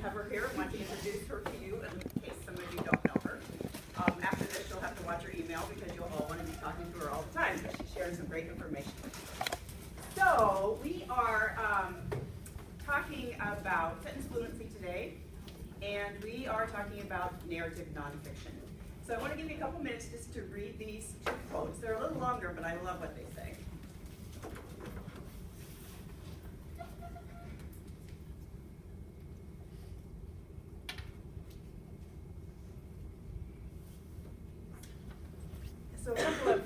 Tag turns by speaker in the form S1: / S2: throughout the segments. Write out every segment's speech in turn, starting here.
S1: have her here. I want to introduce her to you in case some of you don't know her. After this, you'll have to watch her email because you'll all want to be talking to her all the time because she's sharing some great information. So we are talking about sentence fluency today, and we are talking about narrative nonfiction. So I want to give you a couple minutes just to read these two quotes. They're a little longer, but I love what they say. So a couple of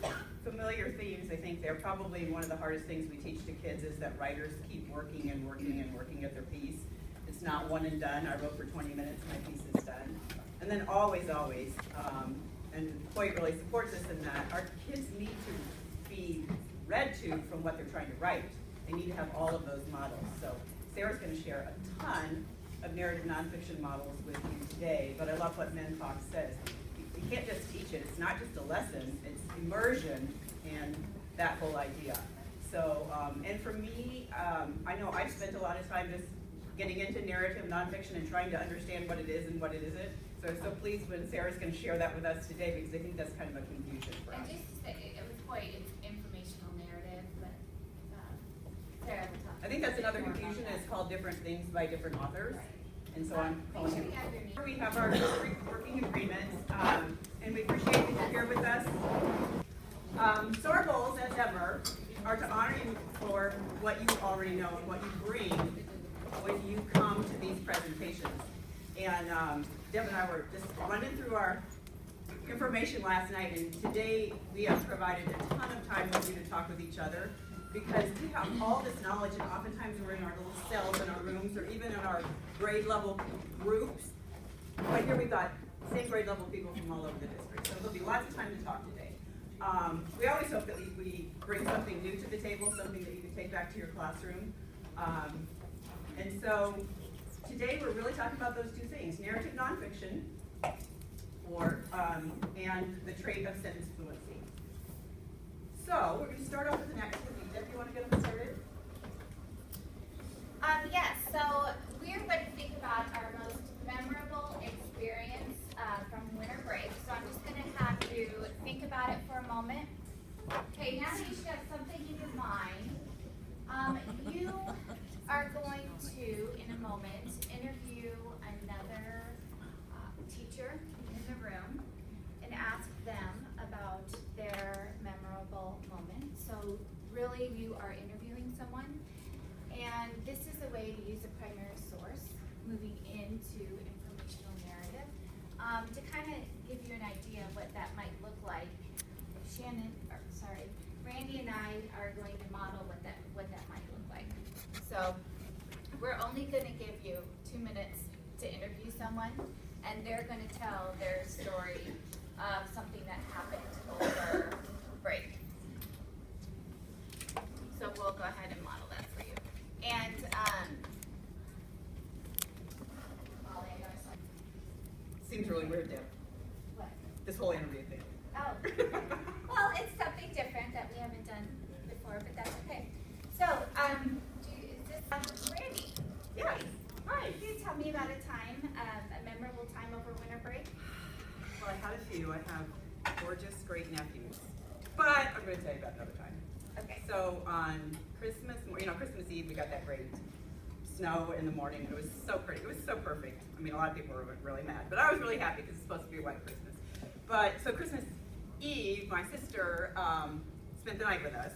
S1: familiar themes, I think they're probably one of the hardest things we teach to kids is that writers keep working and working and working at their piece. It's not one and done. I wrote for 20 minutes, my piece is done. And then always, and Hoyt really supports us in that, our kids need to be read to from what they're trying to write. They need to have all of those models. So Sarah's going to share a ton of narrative nonfiction models with you today, but I love what Men Talk says. You can't just teach it. It's not just a lesson. It's immersion and that whole idea. So, and for me, I know I've spent a lot of time just getting into narrative nonfiction and trying to understand what it is and what it isn't. So I'm so pleased when Sarah's going to share that with us today because I think that's kind of a confusion for us.
S2: And just to say, it was quite informational narrative, but Sarah will talk.
S1: I think that's another confusion. It's called different things by different authors. Right. And so I'm calling it. Here we have our working agreements, and we appreciate that you're here with us. So our goals, as ever, are to honor you for what you already know and what you bring when you come to these presentations. And Deb and I were just running through our information last night, and today we have provided a ton of time with you to talk with each other because we have all this knowledge, and oftentimes we're in our little cells in our rooms or even in our grade level groups. But here we've got same grade level people from all over the district, so there'll be lots of time to talk today. We always hope that we bring something new to the table, something that you can take back to your classroom. And so today we're really talking about those two things, narrative nonfiction and the trait of sentence fluency. So we're going to start off with an activity. Deb, you want to get us started?
S2: Yes, so we're going to think about our most memorable experience from winter break. So I'm just going to have you think about it for a moment. Okay, now that you should have something in your mind, you are going to, in a moment, interview another teacher in the room and ask them about their memorable moment. So really, you are interviewing someone, and this is a way to use a primary source moving into informational narrative to kind of give you an idea of what that might look like. Randy and I are going to model what that might look like. So we're only going to give you 2 minutes to interview someone, and they're going to tell their story of something that happened over break. So we'll go ahead and model that for you. And
S1: Seems really weird, Deb.
S2: what?
S1: This whole interview thing.
S2: Oh, well, it's something different that we haven't done before, but that's okay. So, is this Randy?
S1: Yes. Hi.
S2: Can you tell me about a time, a memorable time over winter break?
S1: Well, I had a few. I have gorgeous, great nephews. But I'm going to tell you about another time.
S2: Okay.
S1: So on Christmas Eve, we got that great snow in the morning. It was so pretty. It was so perfect. I mean, a lot of people were really mad, but I was really happy because it's supposed to be a white Christmas. But so Christmas Eve, my sister spent the night with us.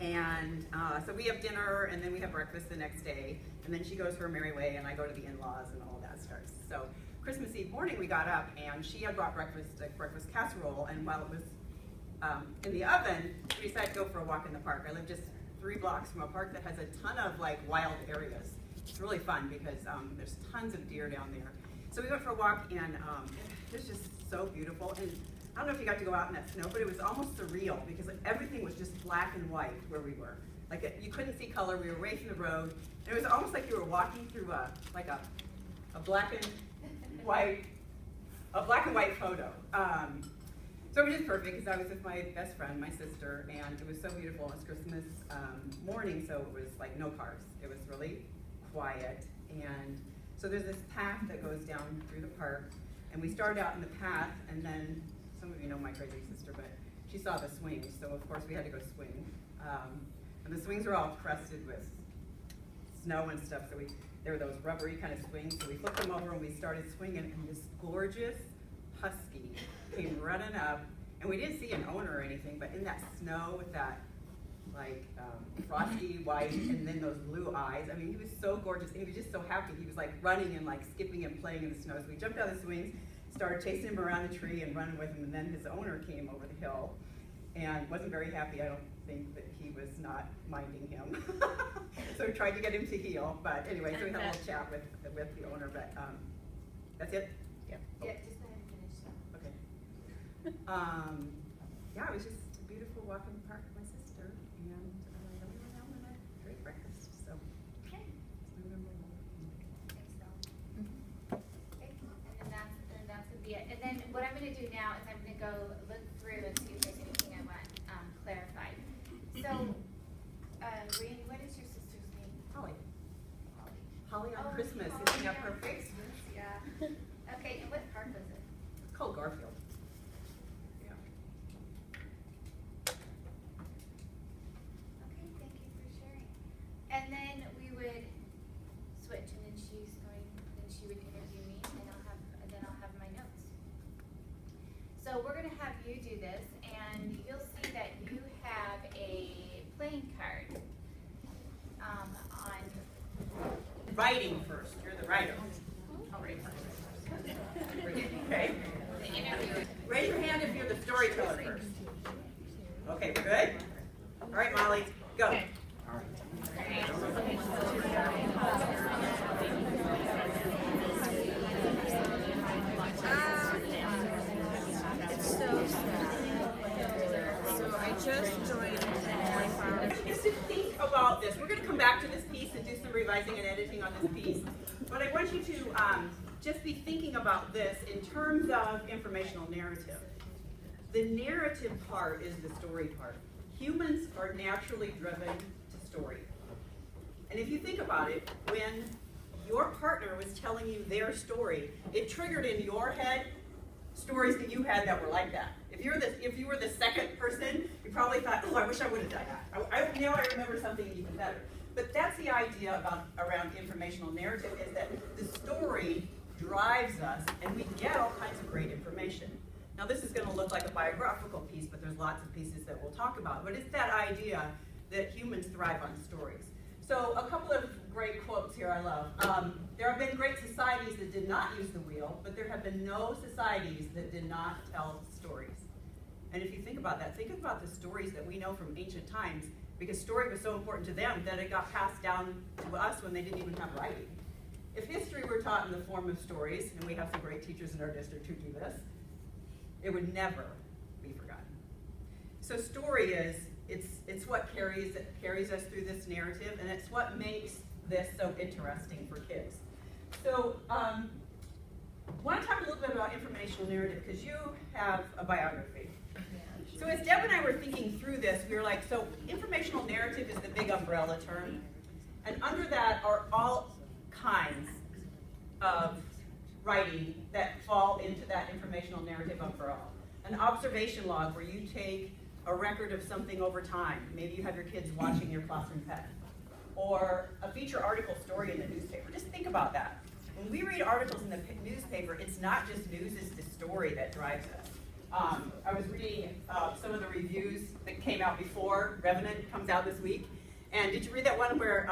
S1: And so we have dinner, and then we have breakfast the next day. And then she goes her merry way, and I go to the in-laws, and all that starts. So Christmas Eve morning, we got up, and she had brought breakfast casserole. And while it was in the oven, we decided to go for a walk in the park. I live just 3 blocks from a park that has a ton of like wild areas. It's really fun because there's tons of deer down there. So we went for a walk, and it was just so beautiful. And I don't know if you got to go out in that snow, but it was almost surreal because like everything was just black and white where we were. Like you couldn't see color. We were away from the road. And it was almost like you were walking through a black and white photo. So it was just perfect because I was with my best friend, my sister, and it was so beautiful. It was Christmas morning, so it was like no cars. It was really quiet. And so So there's this path that goes down through the park, and we started out in the path, and then, some of you know my crazy sister, but she saw the swings, so of course we had to go swing. And the swings were all crusted with snow and stuff, so there were those rubbery kind of swings, so we flipped them over and we started swinging, and this gorgeous husky came running up, and we didn't see an owner or anything, but in that snow with that like frosty white and then those blue eyes, I mean, he was so gorgeous, and he was just so happy. He was like running and like skipping and playing in the snow, so we jumped out of the swings, started chasing him around the tree and running with him, and then his owner came over the hill and wasn't very happy. I don't think that he was not minding him. So we tried to get him to heel, but anyway, so we had a little chat with the owner, but that's it?
S2: Yeah, just go ahead and finish that.
S1: Okay. Yeah, it was just a beautiful walk in the park with my sister, and then we went out and had a great breakfast, so.
S2: Okay.
S1: It's memorable.
S2: Thanks, Dawn. Okay, and then that's gonna be it. And then what I'm gonna do now is I'm gonna go look through and see if there's anything I want clarified. So, Randy, what is your sister's name?
S1: Holly.
S2: Holly.
S1: Holly on Christmas,
S2: Holly
S1: isn't that
S2: on
S1: perfect?
S2: Christmas, yeah. Okay, and what park was it?
S1: It's called Garfield. Yeah.
S2: Okay, thank you for sharing. And then we would switch, and then she would interview me, and then I'll have my notes. So we're gonna have you do this, and you'll see that you have a playing card on.
S1: Writing first, you're the writer. I'll write first. Okay.
S2: The interviewer.
S1: Raise your hand if you're the storyteller first. Okay, we're good? All right, Molly, go.
S2: Okay.
S3: It's so sad. So I just joined
S1: Is to think about this. We're going to come back to this piece and do some revising and editing on this piece. But I want you to just be thinking about this in terms of informational narrative. The narrative part is the story part. Humans are naturally driven to story. And if you think about it, when your partner was telling you their story, it triggered in your head stories that you had that were like that. If you were the second person, you probably thought, oh, I wish I would have done that. Now I remember something even better. But that's the idea around informational narrative, is that the story drives us and we get all kinds of great information. Now this is going to look like a biographical piece, but there's lots of pieces that we'll talk about. But it's that idea that humans thrive on stories. So a couple of great quotes here I love. There have been great societies that did not use the wheel, but there have been no societies that did not tell stories. And if you think about that, think about the stories that we know from ancient times, because story was so important to them that it got passed down to us when they didn't even have writing. If history were taught in the form of stories, and we have some great teachers in our district who do this, it would never be forgotten. So story is, it's what carries us through this narrative, and it's what makes this so interesting for kids. So I want to talk a little bit about informational narrative, because you have a biography. So as Deb and I were thinking through this, we were like, so informational narrative is the big umbrella term, and under that are all kinds of writing that fall into that informational narrative umbrella. An observation log, where you take a record of something over time. Maybe you have your kids watching your classroom pet. Or a feature article story in the newspaper. Just think about that. When we read articles in the newspaper, it's not just news, it's the story that drives us. I was reading some of the reviews that came out before Revenant comes out this week. And did you read that one where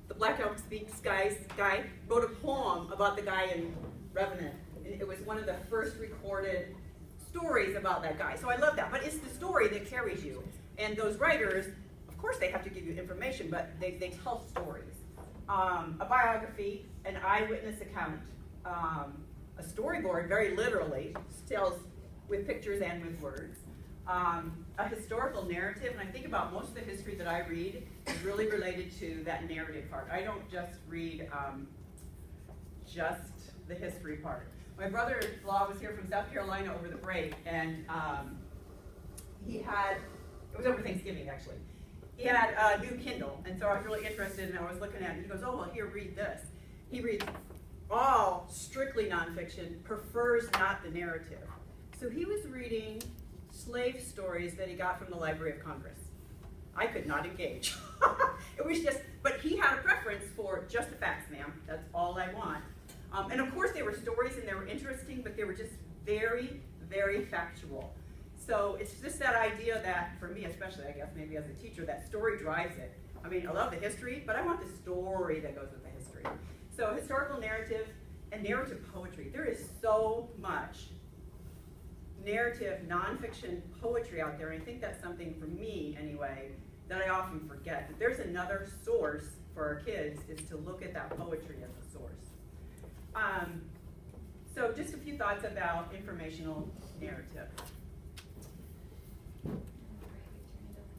S1: the Black Elk Speaks guy wrote a poem about the guy in Revenant? And it was one of the first recorded stories about that guy. So I love that. But it's the story that carries you. And those writers, of course they have to give you information, but they tell stories. A biography, an eyewitness account, a storyboard, very literally, tells with pictures and with words. A historical narrative, and I think about most of the history that I read is really related to that narrative part. I don't just read just the history part. My brother-in-law was here from South Carolina over the break, and it was over Thanksgiving actually. he had a new Kindle, and so I was really interested, and I was looking at it. He goes, "Oh, well, here, read this." He reads all strictly nonfiction, prefers not the narrative. So he was reading slave stories that he got from the Library of Congress. I could not engage. It was just, but he had a preference for just the facts, ma'am. That's all I want. And of course, they were stories and they were interesting, but they were just very, very factual. So it's just that idea that, for me especially, I guess, maybe as a teacher, that story drives it. I mean, I love the history, but I want the story that goes with the history. So historical narrative and narrative poetry. There is so much narrative, nonfiction poetry out there, and I think that's something, for me anyway, that I often forget. That there's another source for our kids is to look at that poetry as a source. So just a few thoughts about informational narrative.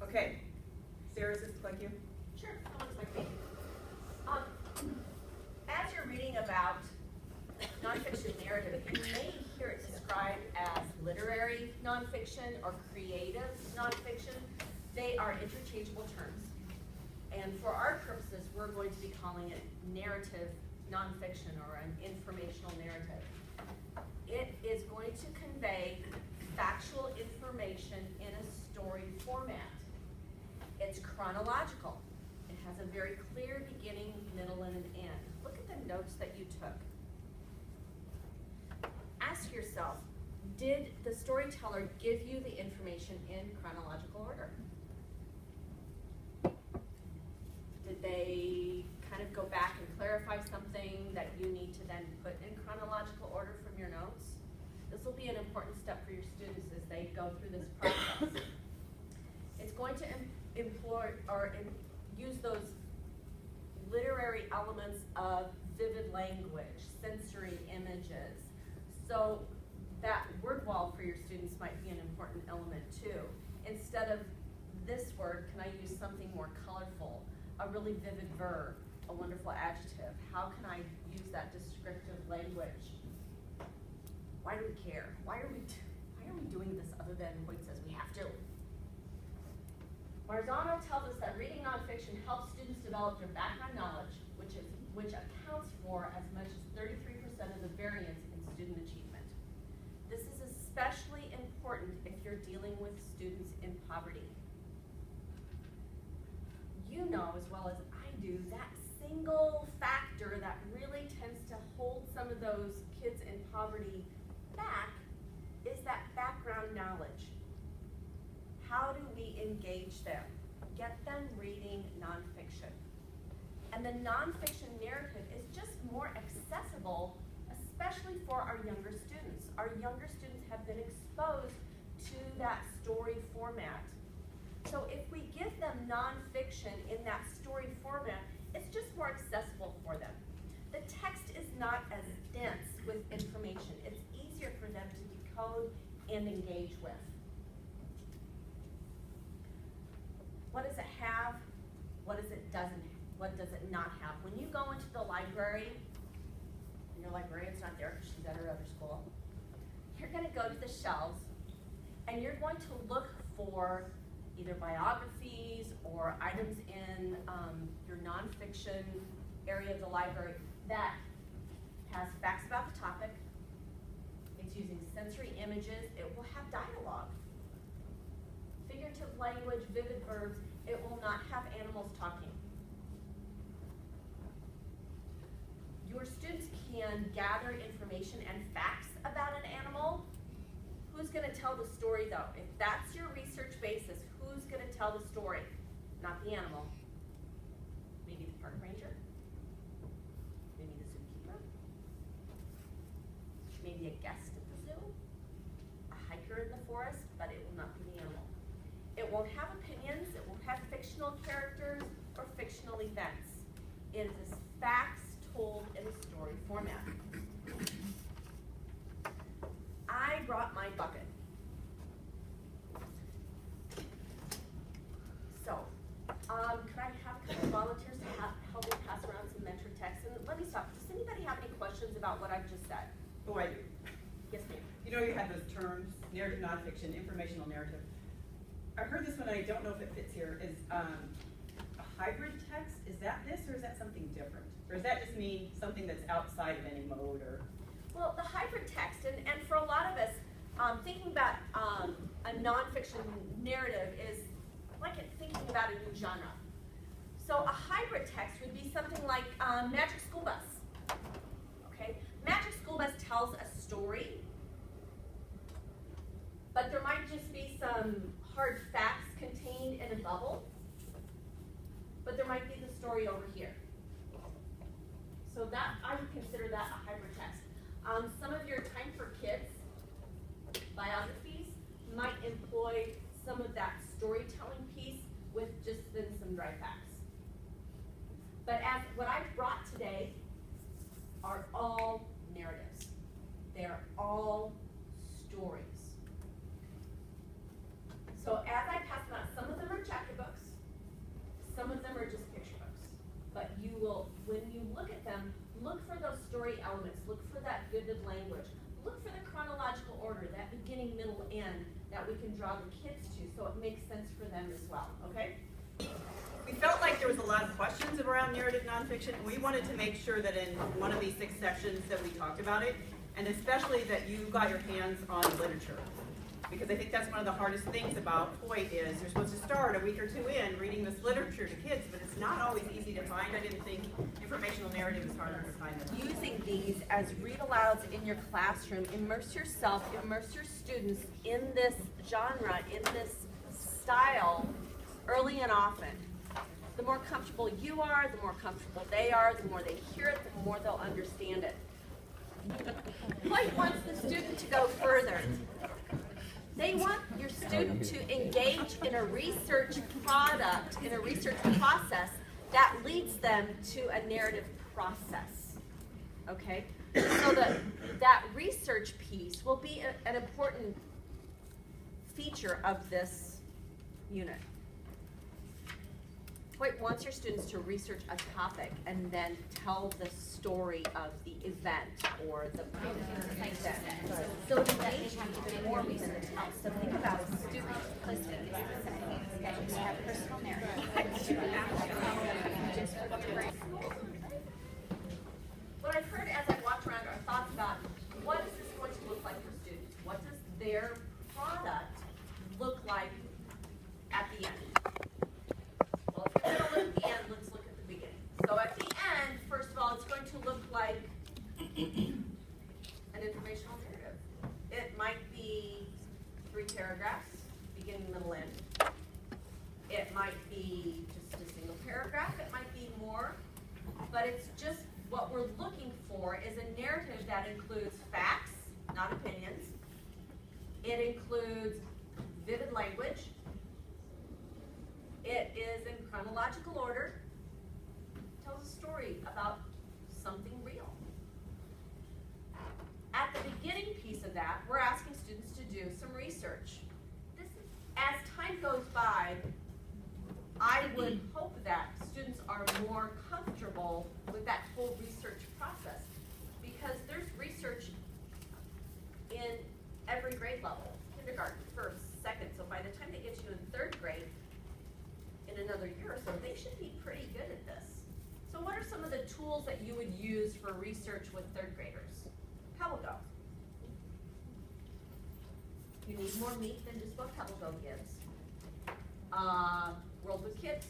S1: Okay, Sarah, does this look like you?
S4: Sure, that looks like me. As you're reading about nonfiction narrative, you may hear it described as literary nonfiction or creative nonfiction. They are interchangeable terms. And for our purposes, we're going to be calling it narrative nonfiction or an informational narrative. It is going to convey factual information in a story format. It's chronological. It has a very clear beginning, middle, and an end. Look at the notes that you took. Ask yourself, did the storyteller give you the information in chronological order? Did they kind of go back and clarify something that you need to then put in chronological order from your notes? This will be an important step for your students as they go through this process. It's going to use those literary elements of vivid language, sensory images. So that word wall for your students might be an important element too. Instead of this word, can I use something more colorful? A really vivid verb, a wonderful adjective. How can I use that descriptive language? Why do we care? Why are we doing this other than Hoyt says we have to? Marzano tells us that reading nonfiction helps students develop their background knowledge, which accounts for as much as 33% of the variance in student achievement. This is especially important if you're dealing with students in poverty. You know as well as I do that single factor that really tends to hold some of those kids in poverty back is that background knowledge. How do we engage them? Get them reading nonfiction. And the nonfiction narrative is just more accessible, especially for our younger students. Our younger students have been exposed to that story format. So if we give them nonfiction in that story format, it's just more accessible for them. The text is not as dense with information. It's easier for them to decode and engage with. What does it have? What does it not have? When you go into the library, and your librarian's not there because she's at her other school, you're going to go to the shelves and you're going to look for either biographies or items in your nonfiction area of the library that has facts about the topic. It's using sensory images. It will have dialogue. Figurative language, vivid verbs. It will not have animals talking. Your students can gather information and facts about an animal. Who's going to tell the story though? If that's your research basis, who's going to tell the story? Not the animal. Maybe the park ranger. Maybe the zookeeper. Maybe a guest at the zoo. A hiker in the forest, but it will not be the animal. It won't have opinions. It won't have fictional characters or fictional events. It is facts told in a story format. I brought my bucket. So, could I have a couple volunteers to help me pass around some mentor texts? And let me stop. Does anybody have any questions about what I've just said?
S1: Oh, I do.
S4: Yes, ma'am.
S1: You know, you had those terms, narrative nonfiction, informational narrative. I heard this one, and I don't know if it fits here, is a hybrid text. Is that this, or is that something different? Or does that just mean something that's outside of any mode, or?
S4: Well, the hybrid text, and for a lot of us, thinking about a nonfiction narrative is like thinking about a new genre. So a hybrid text would be something like Magic School Bus. Okay, Magic School Bus tells a story, but there might just be some hard facts contained in a bubble, but there might be the story over here. So that, I would consider that a hybrid text. Some of your Time for Kids biographies might employ some of that storytelling piece with just then some dry facts. But as what I brought today are all narratives. They're all stories. So as I pass them out, some of them are chapter books, some of them are just picture books. But you will, when you look at them, look for those story elements, look for that vivid language, look for the chronological order, that beginning, middle, end, that we can draw the kids to so it makes sense for them as well, okay?
S1: We felt like there was a lot of questions around narrative nonfiction, and we wanted to make sure that in one of these 6 sections that we talked about it, and especially that you got your hands on literature. Because I think that's one of the hardest things about Hoyt is you're supposed to start a week or 2 in reading this literature to kids, but it's not always easy to find. I didn't think informational narrative is harder to find than that.
S4: Using these as read-alouds in your classroom, immerse yourself, immerse your students in this genre, in this style, early and often. The more comfortable you are, the more comfortable they are, the more they hear it, the more they'll understand it. Hoyt wants the student to go further. They want your student to engage in a research product, in a research process that leads them to a narrative process, okay? So that research piece will be an important feature of this unit. Hoyt wants your students to research a topic and then tell the story of the event or the event. So it engages you even more because it tells. So think about a student.
S2: Listen, we have personal narrative.
S4: What I've heard as I walked around are thoughts about what is this going to look like for students? What does their product look like at the end? Well, if we're going to look at the end, let's look at the beginning. So at the end, first of all, it's going to look like an informational narrative. It might be 3 paragraphs, beginning, middle, end. It might be just a single paragraph. It might be more. But it's just what we're looking for is a narrative that includes facts, not opinions. It includes vivid language. It is in chronological order. It tells a story about something real. At the beginning piece of that, we're asking students to do some research. As time goes by, I would hope that students are more comfortable with that whole research process because there's research in every grade level, kindergarten, first, second. So by the time they get you in 3rd grade, in another year or so, they should be pretty good at this. So what are some of the tools that you would use for research with 3rd graders? PebbleGo. You need more meat than just what PebbleGo gives. World with Kids.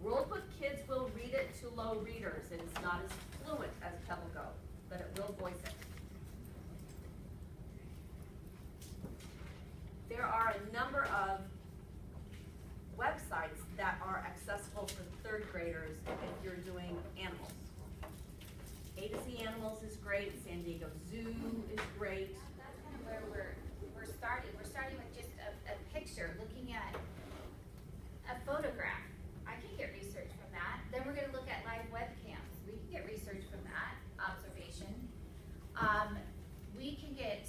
S4: World with Kids will read it to low readers. It is not as fluent as PebbleGo, but it will voice it. There are a number of websites that are accessible for 3rd graders if you're doing animals. A to Z Animals is great. San Diego Zoo is great.
S2: That's kind of where we're starting. We're starting with just a picture, looking at a photograph. I can get research from that. Then we're going to look at live webcams. We can get research from that, observation. We can get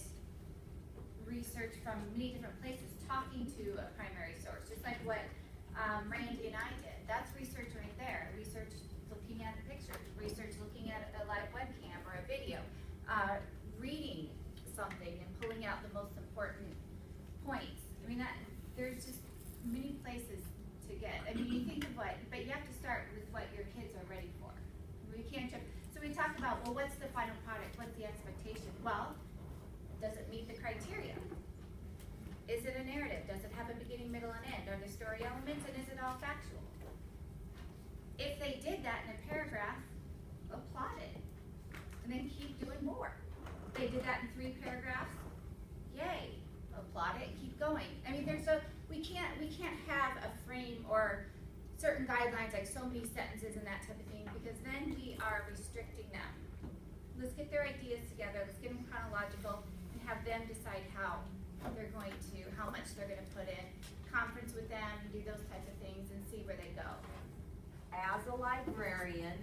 S2: research from many different places, talking to a primary source, just like what Randy and I did. That's research right there. Research looking at a picture, research looking at a live webcam or a video, reading something and pulling out the most important points. I mean, well, what's the final product? What's the expectation? Well, does it meet the criteria? Is it a narrative? Does it have a beginning, middle, and end? Are there story elements, and is it all factual? If they did that in a paragraph, applaud it, and then keep doing more. They did that in 3 paragraphs, yay, applaud it, keep going. I mean, we can't have a frame or certain guidelines like so many sentences and that type of thing, because then we are restricting them. Let's get their ideas together, let's get them chronological, and have them decide how much they're gonna put in, conference with them, do those types of things, and see where they go.
S4: As a librarian,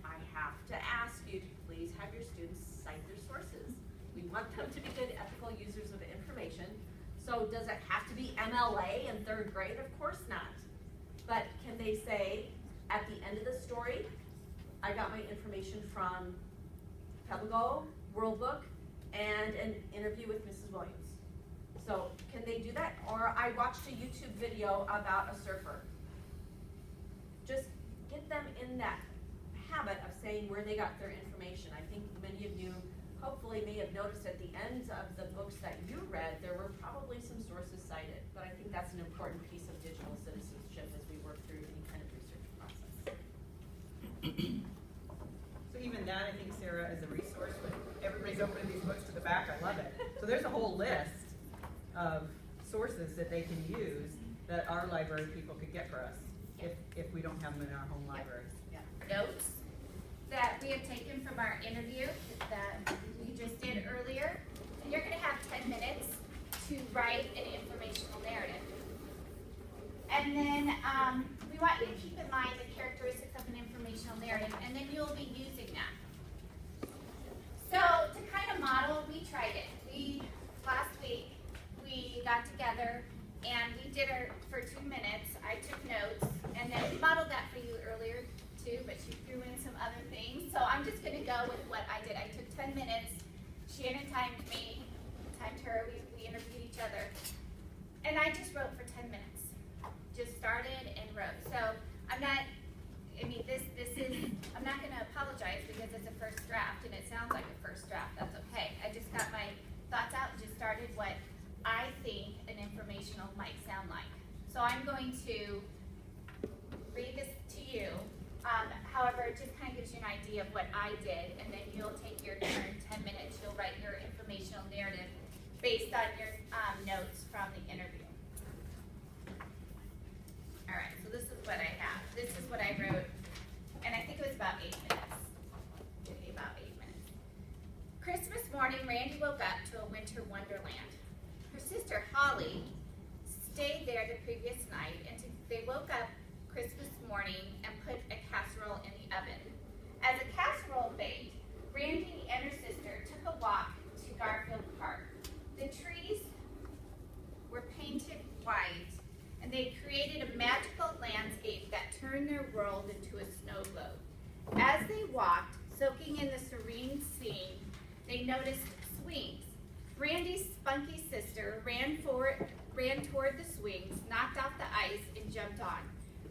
S4: I have to ask you to please have your students cite their sources. We want them to be good ethical users of information. So does it have to be MLA in 3rd grade? Of course not. But can they say, at the end of the story, I got my information from Pebble World Book, and an interview with Mrs. Williams. So can they do that? Or I watched a YouTube video about a surfer. Just get them in that habit of saying where they got their information. I think many of you hopefully may have noticed at the end of the books that you read, there were probably some sources cited. But I think that's an important piece of digital citizenship as we work through any kind of research process.
S1: So even that, I think, Sarah, is a resource. When everybody's opening these books to the back, I love it. So there's a whole list of sources that they can use that our library people could get for us if we don't have them in our home libraries.
S2: Yeah. Notes that we have taken from our interview that we just did earlier. And you're gonna have 10 minutes to write an informational narrative. And then we want you to keep in mind the characteristics of an informational narrative, and then you'll be using that. So to kind of model, we tried it. Last week, we got together and we did it for 2 minutes. I took notes, and then we modeled that for you earlier too, but she threw in some other things. So I'm just gonna go with what I did. I took 10 minutes. Shannon timed me, timed her, we interviewed each other. And I just wrote for 10 minutes. Just started and wrote. So I'm not gonna apologize because it's a first draft and it sounds like a first draft, that's okay. I just got my thoughts out and just started what I think an informational might sound like. So I'm going to read this to you. However, it just kind of gives you an idea of what I did, and then you'll take your turn, 10 minutes, you'll write your informational narrative based on your notes from the interview. All right, so this is what I have. This is what I wrote, and I think it was about 8 minutes. Maybe about 8 minutes. Christmas morning, Randy woke up to a winter wonderland. Her sister, Holly, stayed there the previous night, and they woke up Christmas morning and put a casserole in the oven. As the casserole baked, Randy and her sister took a walk to Garfield Park. The trees were painted white, and they created a magical landscape that turned their world into a snow globe. As they walked, soaking in the serene scene, they noticed swings. Randy's spunky sister ran toward the swings, knocked off the ice, and jumped on.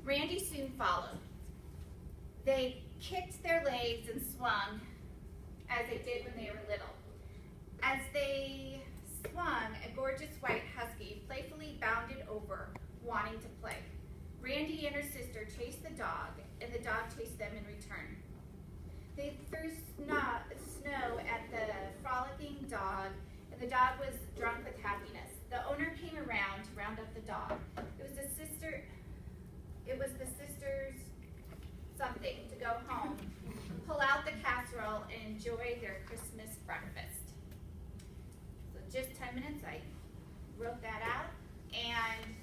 S2: Randy soon followed. They kicked their legs and swung as they did when they were little. As they swung, a gorgeous white husky playfully bounded over, wanting to play. Randy and her sister chased the dog, and the dog chased them in return. They threw snow at the frolicking dog, and the dog was drunk with happiness. The owner came around to round up the dog. It was the sisters' something to go home, pull out the casserole, and enjoy their Christmas breakfast. So just 10 minutes, I wrote that out and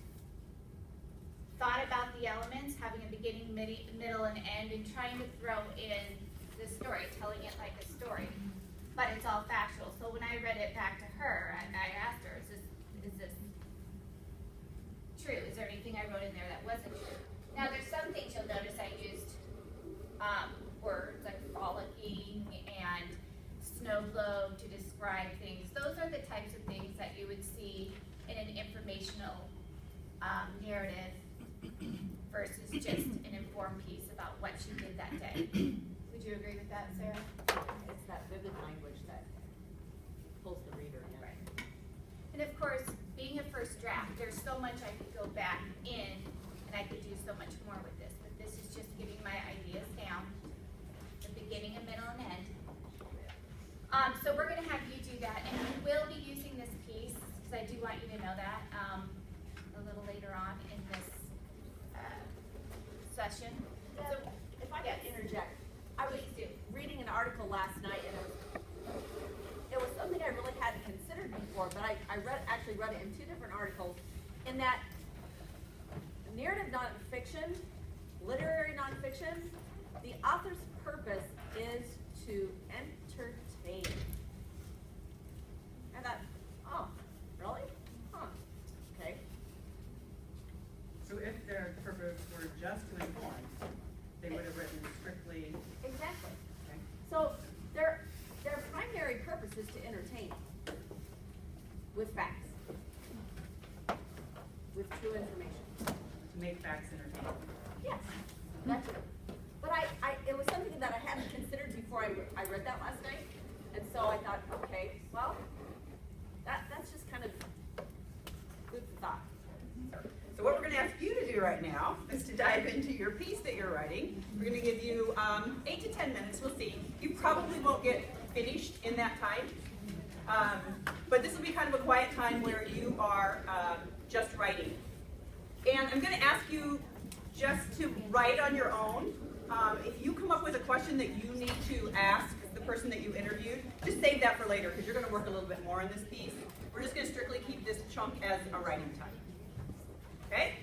S2: thought about the elements, having a beginning, middle, and end, and trying to throw in the story, telling it like a story. But it's all factual. So when I read it back to her, I asked her, is this true? Is there anything I wrote in there that wasn't true? Now there's some things you'll notice I used words like frolicking and snow globe to describe things. Those are the types of things that you would see in an informational narrative versus just an informed piece about what she did that day. Would you agree with that, Sarah?
S5: vivid language that pulls the reader in.
S2: Right. And of course, being a first draft, there's so much I could go back in, and I could do so much more with this. But this is just getting my ideas down, the beginning, a middle, and end. So we're going to have you do that, and you will be using this piece, because I do want you to know that, a little later on in this session. So,
S5: If I could interject, I was
S2: Please do.
S5: reading an article last night, and it was something I really hadn't considered before, but I actually read it in two different articles, in that narrative nonfiction, literary nonfiction, the author's purpose is to entertain. And that, oh, really? Huh, okay.
S1: So if their purpose were just to inform, they would have written strictly,
S5: Exactly.
S1: okay?
S5: So their primary purpose is to entertain with facts, with true information.
S1: To make facts entertaining.
S5: Yes, that's it. But it was something that I hadn't considered before I read that last night, and so I thought, okay, well, that's just kind of food for thought.
S1: So what we're going to ask you to do right now is to dive into your piece that you're writing. We're going to give you 8 to 10 minutes. We'll see. You probably won't get finished in that time. But this will be kind of a quiet time where you are just writing. And I'm going to ask you just to write on your own. If you come up with a question that you need to ask the person that you interviewed, just save that for later because you're going to work a little bit more on this piece. We're just going to strictly keep this chunk as a writing time. Okay?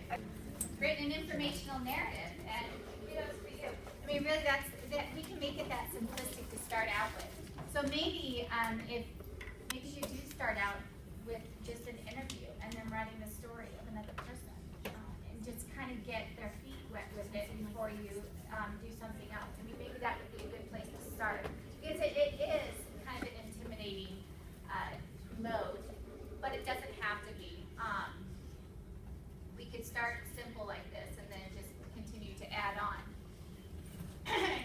S2: Written an informational narrative, and kudos for you. I mean, really, that we can make it that simplistic to start out with. So maybe if maybe you do start out with just an interview and then writing the story of another person, and just kind of get their feet wet with it before you do something else. I mean, maybe that would be a good place to start, because it is kind of an intimidating mode, but it doesn't have to be. We could start simple like this and then just continue to add on.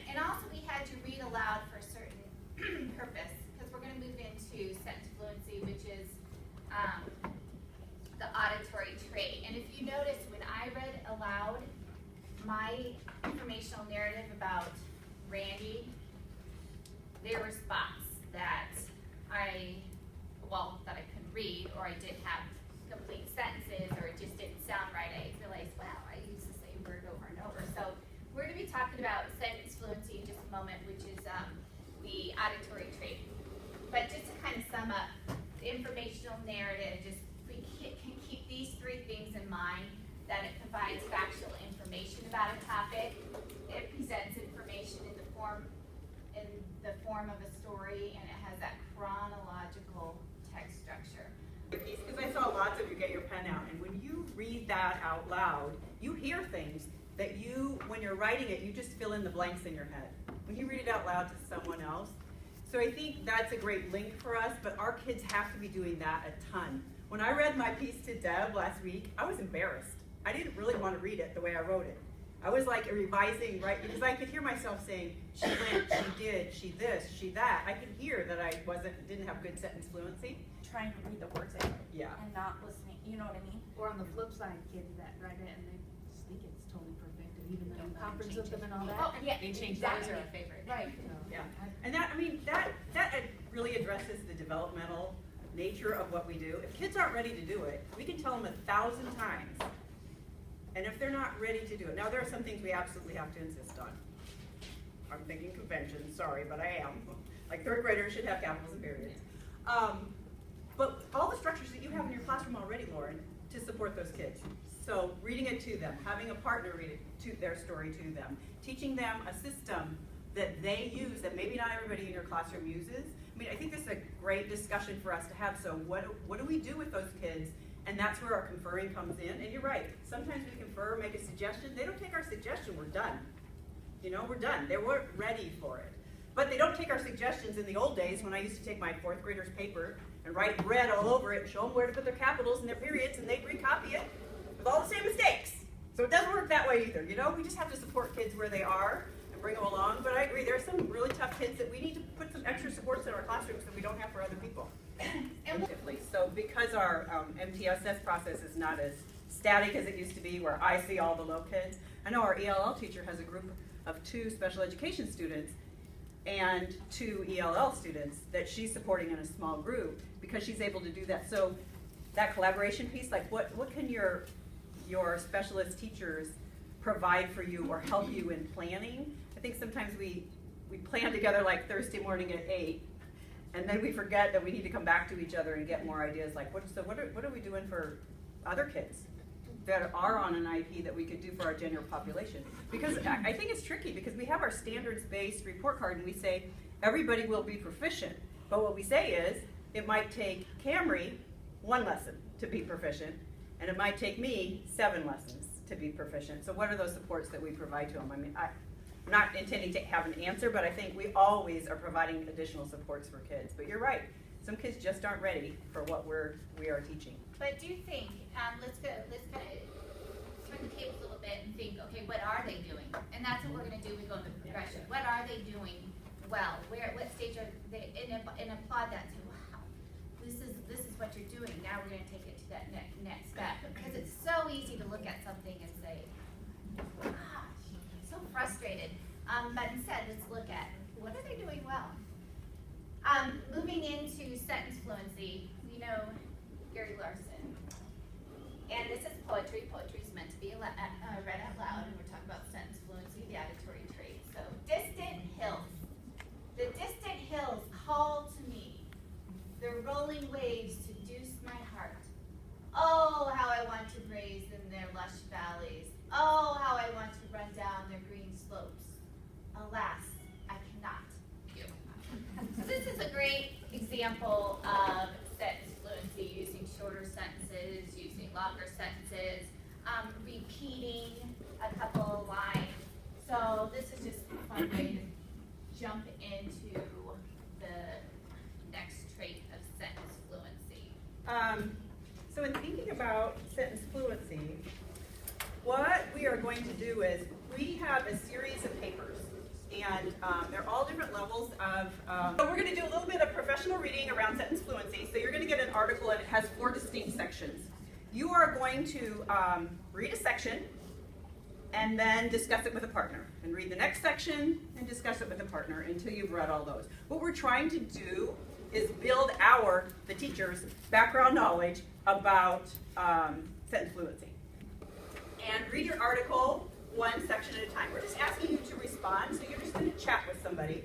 S2: And also we had you read aloud for a certain purpose, because we're going to move into sentence fluency, which is the auditory trait. And if you notice, when I read aloud my informational narrative about Randy, there were spots that I couldn't read, or I didn't have complete sentences, or it just didn't sound right. I realized, wow, I use the same word over and over. So we're going to be talking about sentence fluency in just a moment, which is the auditory trait. But just to kind of sum up, the informational narrative, we can keep these three things in mind: that it provides factual information about a topic, it presents information in the form of a story, and it has that chronological text structure.
S1: Because I saw lots of you get your pen out, and when you read that out loud, you hear things that you, when you're writing it, you just fill in the blanks in your head. When you read it out loud to someone else. So I think that's a great link for us, but our kids have to be doing that a ton. When I read my piece to Deb last week, I was embarrassed. I didn't really want to read it the way I wrote it. I was like revising, right, because I could hear myself saying, she went, she did, she this, she that. I could hear that I didn't have good sentence fluency.
S3: Trying to read the words out
S1: Yeah.
S3: and not listening, you know what I mean?
S6: Or on the flip side, kids that write it and they just think it's totally perfect, and even though conference with them and all that,
S2: Oh, yeah,
S6: they change
S2: exactly.
S6: those are our favorite.
S2: Right.
S1: Yeah, and that really addresses the developmental nature of what we do. If kids aren't ready to do it, we can tell them 1,000 times. And if they're not ready to do it, now there are some things we absolutely have to insist on. I'm thinking conventions, sorry, but I am. Like third graders should have capitals and periods. But all the structures that you have in your classroom already, Lauren, to support those kids. So reading it to them, having a partner read it their story to them, teaching them a system that they use that maybe not everybody in your classroom uses. I mean, I think this is a great discussion for us to have. So what do we do with those kids? And that's where our conferring comes in. And you're right, sometimes we confer, make a suggestion. They don't take our suggestion, we're done. You know, we're done. They weren't ready for it. But they don't take our suggestions in the old days when I used to take my 4th graders' paper and write red all over it and show them where to put their capitals and their periods, and they'd recopy it with all the same mistakes. So it doesn't work that way either, you know? We just have to support kids where they are and bring them along. But I agree, there are some really tough kids that we need to put some extra supports in our classrooms that we don't have for other people. So because our MTSS process is not as static as it used to be, where I see all the low kids, I know our ELL teacher has a group of 2 special education students and 2 ELL students that she's supporting in a small group because she's able to do that. So that collaboration piece, like what can your specialist teachers provide for you or help you in planning? I think sometimes we plan together like Thursday morning at 8, and then we forget that we need to come back to each other and get more ideas like, what are we doing for other kids that are on an IEP that we could do for our general population? Because I think it's tricky because we have our standards-based report card and we say everybody will be proficient, but what we say is it might take Camry 1 lesson to be proficient, and it might take me 7 lessons to be proficient. So what are those supports that we provide to them? I mean, I'm not intending to have an answer, but I think we always are providing additional supports for kids. But you're right, some kids just aren't ready for what we are teaching.
S2: But do you think, let's kind of turn the tables a little bit and think, okay, what are they doing? And that's what we're going to do. We go into progression. What are they doing well? What stage are they? And applaud that to, wow, this is what you're doing. Now we're going to take it to that next step. Because it's so easy to look at something and say, gosh, so frustrated. But instead, let's look at what are they doing well. Moving into sentence fluency, we know Gary Larson. And this is poetry. Poetry is meant to be read out loud, and we're talking about sentence fluency, the auditory traits. So, distant hills. The distant hills call to me. The rolling waves seduce my heart. Oh, how I want to graze in their lush valleys. Oh, how I want to run down their green slopes. Alas, I cannot. So this is a great example of sentence fluency, using shorter sentences, using longer sentences, repeating a couple of lines. So this is just a fun way to jump into the next trait of sentence fluency.
S1: So in thinking about sentence fluency, what we are going to do is we have a series of papers, and they're all different levels of, so we're going to do a little bit of professional reading around sentence fluency. So you're going to get an article and it has 4 distinct sections. You are going to read a section and then discuss it with a partner, and read the next section and discuss it with a partner until you've read all those. What we're trying to do is build the teachers' background knowledge about sentence fluency. And read your article 1 section at a time. We're just asking you to respond, so you're just going to chat with somebody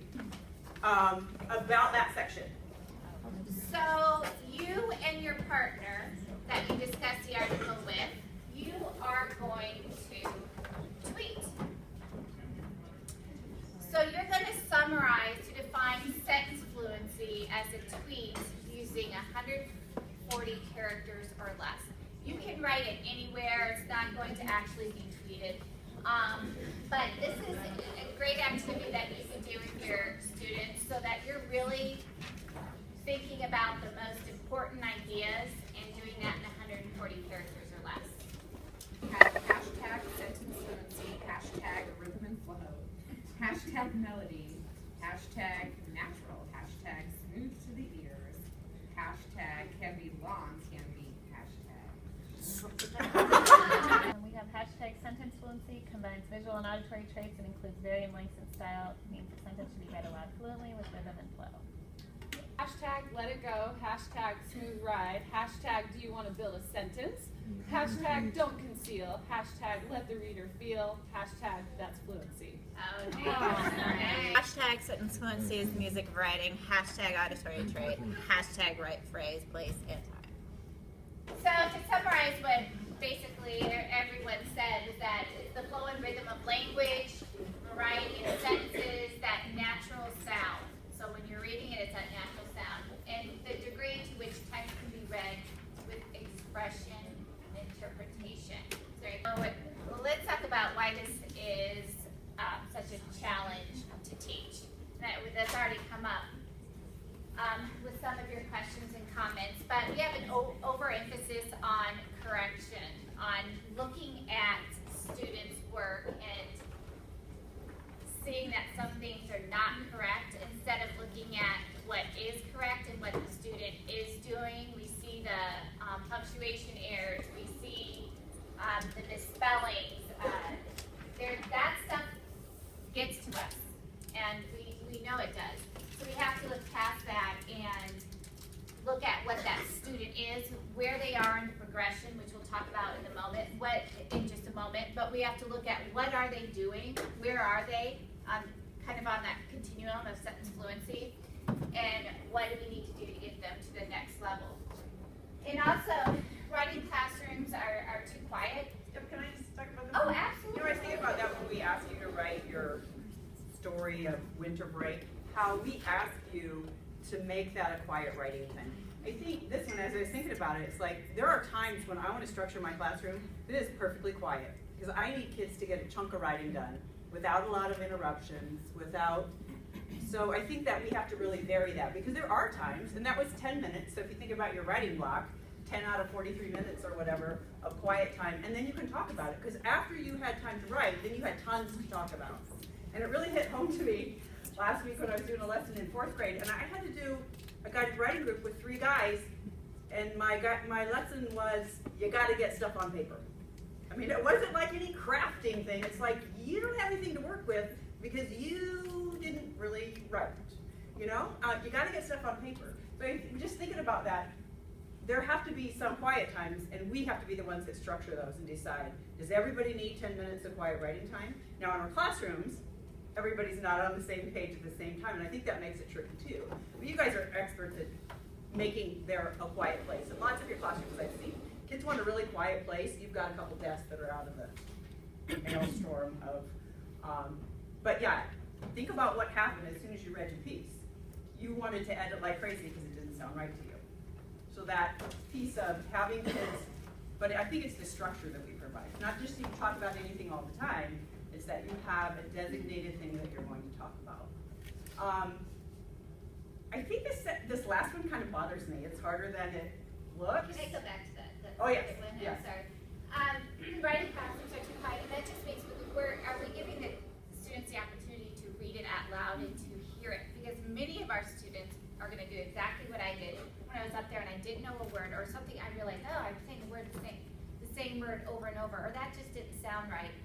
S1: about that section.
S2: So you and your partner that you discuss the article with, you are going to tweet. So you're going to summarize to define sentence fluency as a tweet using 140 characters or less. You can write it anywhere. It's not going to actually be tweeted. But this is a great activity that you can do with your students so that you're really thinking about the most important ideas and doing that in 140 characters or less.
S3: Hashtag sentence fluency, hashtag rhythm and flow, hashtag melody, hashtag natural, hashtag smooth to the ears, hashtag can be long, can be hashtag.
S7: We have hashtag sentence fluency, combines visual and auditory traits, and includes varying lengths and style. It means the sentence should be read aloud fluently with rhythm and flow.
S8: Hashtag let it go, hashtag smooth ride, hashtag do you want to build a sentence, hashtag don't conceal, hashtag let the reader feel, hashtag that's fluency.
S2: Okay.
S9: Hashtag sentence fluency is music of writing, hashtag auditory trait, hashtag right phrase, place, and time.
S2: So to summarize what basically everyone said is that it's the flow and rhythm of language, variety of sentences, that natural sound. So when you're reading it, it's that natural sound. And the degree to which text can be read with expression and interpretation. So let's talk about why this is such a challenge to teach. That's already come up with some of your questions and comments, but we have an overemphasis on correction, on looking at students' work and seeing that some things are not correct instead of looking at what is correct and what the student is doing. We see the punctuation errors. We see the misspellings. That stuff gets to us, and we know it does. So we have to look past that and look at what that student is, where they are in the progression, which we'll talk about in just a moment. But we have to look at what are they doing, where are they, kind of on that continuum of sentence fluency, and what do we need to do to get them to the next level. And also, writing classrooms are too quiet.
S1: Can I just talk about this?
S2: Oh,
S1: You know,
S2: absolutely.
S1: I was thinking about that when we asked you to write your story of winter break, how we ask you to make that a quiet writing thing. I think this one, as I was thinking about it, it's like there are times when I want to structure my classroom that is perfectly quiet because I need kids to get a chunk of writing done without a lot of interruptions, so I think that we have to really vary that because there are times, and that was 10 minutes, so if you think about your writing block, 10 out of 43 minutes or whatever of quiet time, and then you can talk about it because after you had time to write, then you had tons to talk about. And it really hit home to me last week when I was doing a lesson in 4th grade, and I had to do a guided writing group with 3 guys, and my lesson was, you gotta get stuff on paper. I mean, it wasn't like any crafting thing. It's like, you don't have anything to work with because you didn't really write, you know? You gotta get stuff on paper. So just thinking about that, there have to be some quiet times, and we have to be the ones that structure those and decide, does everybody need 10 minutes of quiet writing time? Now in our classrooms, everybody's not on the same page at the same time, and I think that makes it tricky too. But you guys are experts at making there a quiet place. In lots of your classrooms I've seen, kids want a really quiet place. You've got a couple desks that are out of the maelstrom of, but yeah, think about what happened as soon as you read your piece. You wanted to edit like crazy because it didn't sound right to you. So that piece of having kids, but I think it's the structure that we provide. Not just you talk about anything all the time, it's that you have a designated thing that you're going to talk about. I think this last one kind of bothers me. It's harder than it looks.
S2: Can I go back to that?
S1: Oh, yes,
S2: One?
S1: yes.
S2: I'm sorry. Writing classrooms are too quiet, and that just makes me, are we giving the students the opportunity to read it out loud and to hear it? Because many of our students are going to do exactly what I did when I was up there and I didn't know a word or something. I realized, oh, I'm saying the same word over and over, or that just didn't sound right.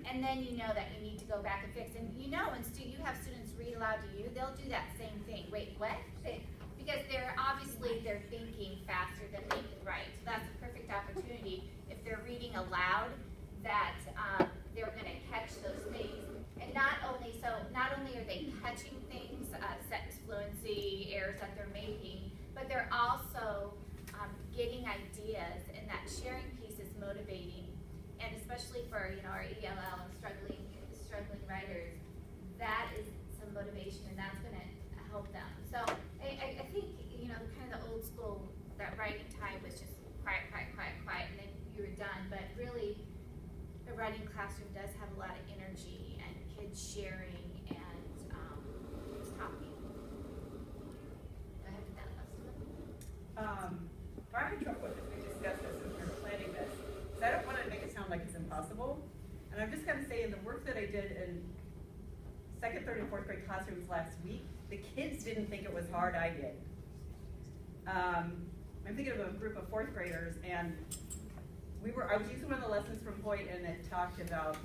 S2: And then you know that you need to go back and fix. And you know, when you have students read aloud to you, they'll do that same thing. Wait, what? Because they're thinking faster than they can write. So that's a perfect opportunity if they're reading aloud that they're going to catch those things. And not only are they catching things, sentence fluency errors that they're making, but they're also getting ideas, and that sharing piece is motivating. And especially for our ELL and struggling writers, that is some motivation, and that's going to help them. So I think kind of the old school, that writing time was just quiet, and then you were done. But really, the writing classroom does have a lot of energy and kids sharing and talking. Do I have to that last one?
S1: I had trouble with this. We discussed this as we were planning this. So I don't want to make it sound like it's impossible. And I'm just going to say, in the work that I did in 2nd, 3rd, and 4th grade classrooms last week, the kids didn't think it was hard. I did. I'm thinking of a group of 4th graders, and I was using one of the lessons from Hoyt, and it talked about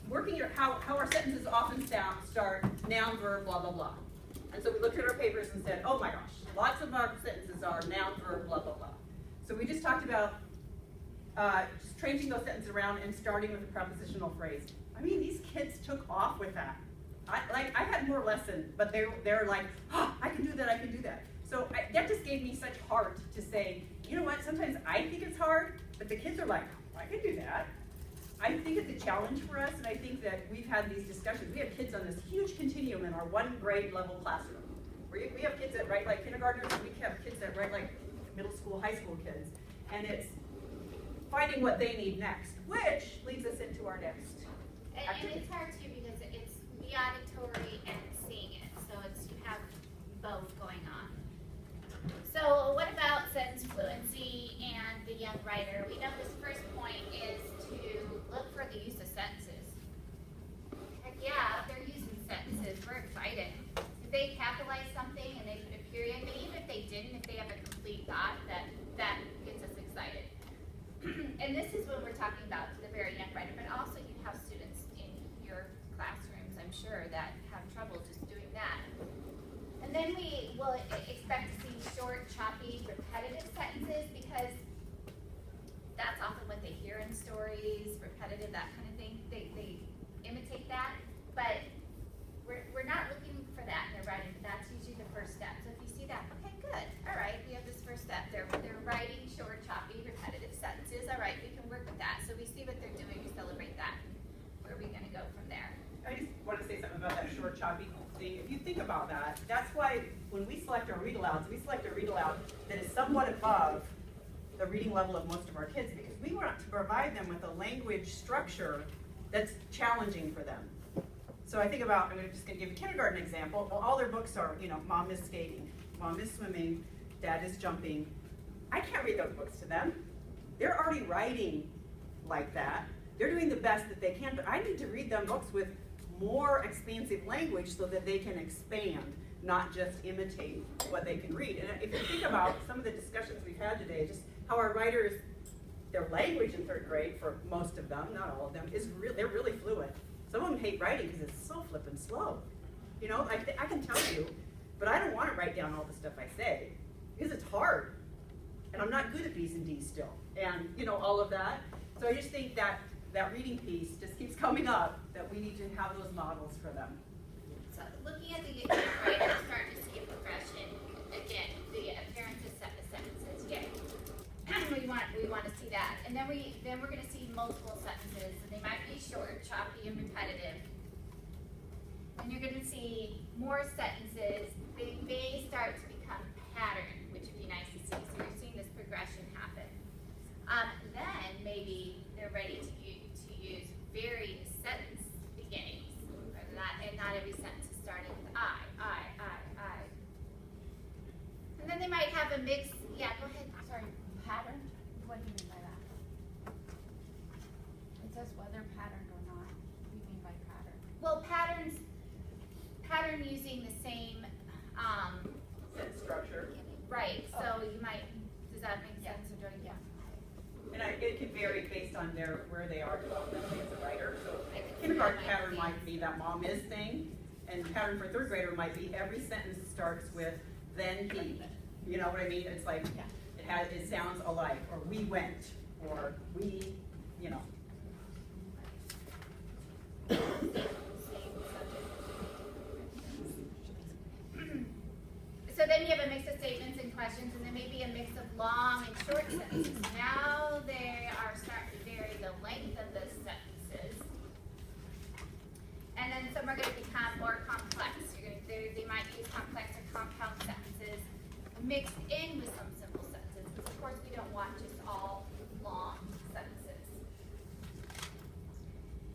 S1: working how our sentences often start noun, verb, blah, blah, blah. And so we looked at our papers and said, oh my gosh, lots of our sentences are noun, verb, blah, blah, blah. So we just talked about just changing those sentences around and starting with a prepositional phrase. I mean, these kids took off with that. I had more lesson, but they're like, oh, I can do that. So that just gave me such heart to say, you know what, sometimes I think it's hard, but the kids are like, I can do that. I think it's a challenge for us, and I think that we've had these discussions. We have kids on this huge continuum in our 1 grade level classroom. We have kids that write like kindergartners, and we have kids that write like middle school, high school kids. And it's finding what they need next, which leads us into our next activity.
S2: And it's hard too because it's the auditory and seeing it. So you have both going on. So what about sentence fluency and the young writer? We know this first point is to look for the use of sentences. Heck yeah, if they're using sentences, we're excited. If they capitalize something and they put a period, but even if they didn't, if they have a complete thought, that gets us excited. And this is when we're talking about the very young writer, but also you have students in your classrooms, I'm sure, that have trouble just doing that. And then we will expect to see short, choppy, repetitive sentences, because that's often what they hear in stories, repetitive, that kind of thing. They imitate that, but we're not looking for that in their writing, but that's usually the first step. So if you see that, okay, good, all right, we have this first step. They're writing short, choppy, repetitive sentences. All right, we can work with that. So we see what they're doing, we celebrate that. Where are we gonna go from there?
S1: I just want to say something about that short, choppy thing. If you think about that, that's why when we select our read-alouds, we select a read-aloud that is somewhat above the reading level of most of our kids, because we want to provide them with a language structure that's challenging for them. So I think about, I'm just going to give a kindergarten example. Well, all their books are, mom is skating, mom is swimming, dad is jumping. I can't read those books to them. They're already writing like that. They're doing the best that they can, but I need to read them books with more expansive language so that they can expand, not just imitate what they can read. And if you think about some of the discussions we've had today, just how our writers, their language in third grade, for most of them, not all of them, they're really fluent. Some of them hate writing because it's so flippin' slow. I can tell you, but I don't want to write down all the stuff I say because it's hard. And I'm not good at B's and D's still. And, all of that. So I just think that reading piece just keeps coming up, that we need to have those models for them.
S2: So looking at the young writer, starting to see a progression. Again, the appearance of sentences, yay. We want to see that. And then we're going to see multiple sentences, and they might be short, choppy, and repetitive. And you're going to see more sentences. They may start to become patterned, which would be nice to see. So you're seeing this progression happen. Then maybe they're ready to use varied sentence beginnings, and not every sentence is starting with I. And then they might have a mix. Yeah, go ahead. Sorry.
S7: Pattern? What do you mean by that? It says whether patterned or not. What do you mean by pattern?
S2: Well, pattern using the same
S1: Sentence structure.
S2: right. So you might. Does that make sense? Or do I,
S1: And it can vary based on where they are developmentally as a writer. So kindergarten pattern might be that mom is thing, and pattern for third grader might be every sentence starts with then he. You know what I mean? It's like it sounds alike, or we went, or we,
S2: So then you have a mix of statements and questions, and then maybe a mix of long and short sentences. Now they are starting to vary the length of the sentences. And then some are going to become more complex. They might use complex or compound sentences mixed in with some simple sentences. Because of course we don't want just all long sentences.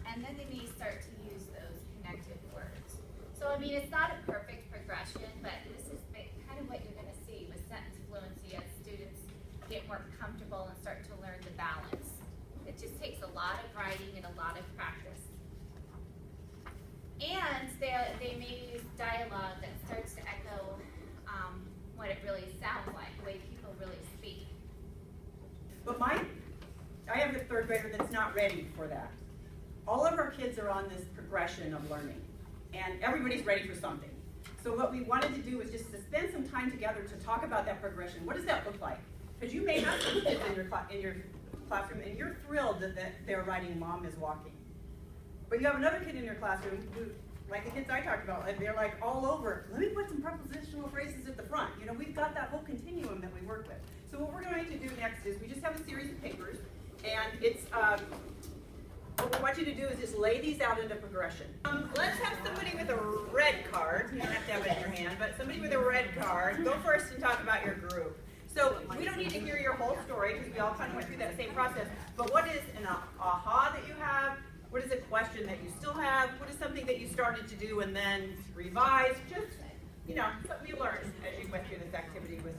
S2: And then they may start to use those connected words. So I mean, it's not a perfect progression, but this is kind of what you're going to see with sentence fluency as students get more comfortable and start to learn the balance. It just takes a lot of writing and a lot of practice. And they may use dialogue that starts to echo what it really sounds like, the way people really speak.
S1: But I have a third grader that's not ready for that. All of our kids are on this progression of learning, and everybody's ready for something. So what we wanted to do was just to spend some time together to talk about that progression. What does that look like? Because you may have some kids in your classroom, and you're thrilled that they're writing "Mom is walking," but you have another kid in your classroom who, like the kids I talked about, they're like all over. Let me put some prepositional phrases at the front. We've got that whole continuum that we work with. So what we're going to do next is we just have a series of papers, and it's what we want you to do is just lay these out into progression. Let's have somebody with a red card. You don't have to have it in your hand, but somebody with a red card. Go first and talk about your group. So we don't need to hear your whole story because we all kind of went through that same process. But what is an aha that you have? What is a question that you still have? What is something that you started to do and then revised? Just, something you learned as you went through this activity with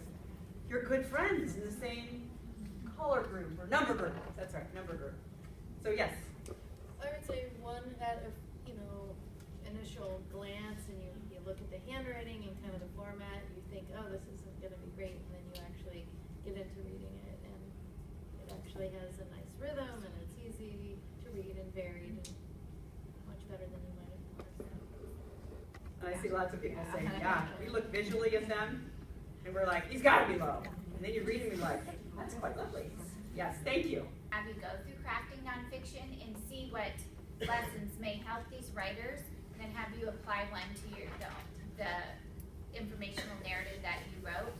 S1: your good friends in the same color group or number group. That's right, number group. So yes.
S6: I would say one at a initial glance, and you look at the handwriting actually has a nice rhythm and it's easy to read and varied and much better than you might have thought.
S1: And I see lots of people saying, yeah, we look visually at them and we're like, he's gotta be low. And then you read them and you're like, that's quite lovely. Yes, thank you.
S2: Have you go through crafting nonfiction and see what lessons may help these writers, and then have you apply one to your the informational narrative that you wrote.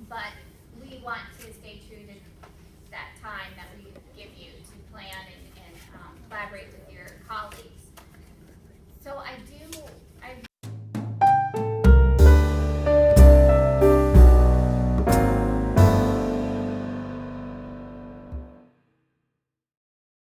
S2: But we want to stay true to that time that we give you to plan and collaborate with your colleagues. So I do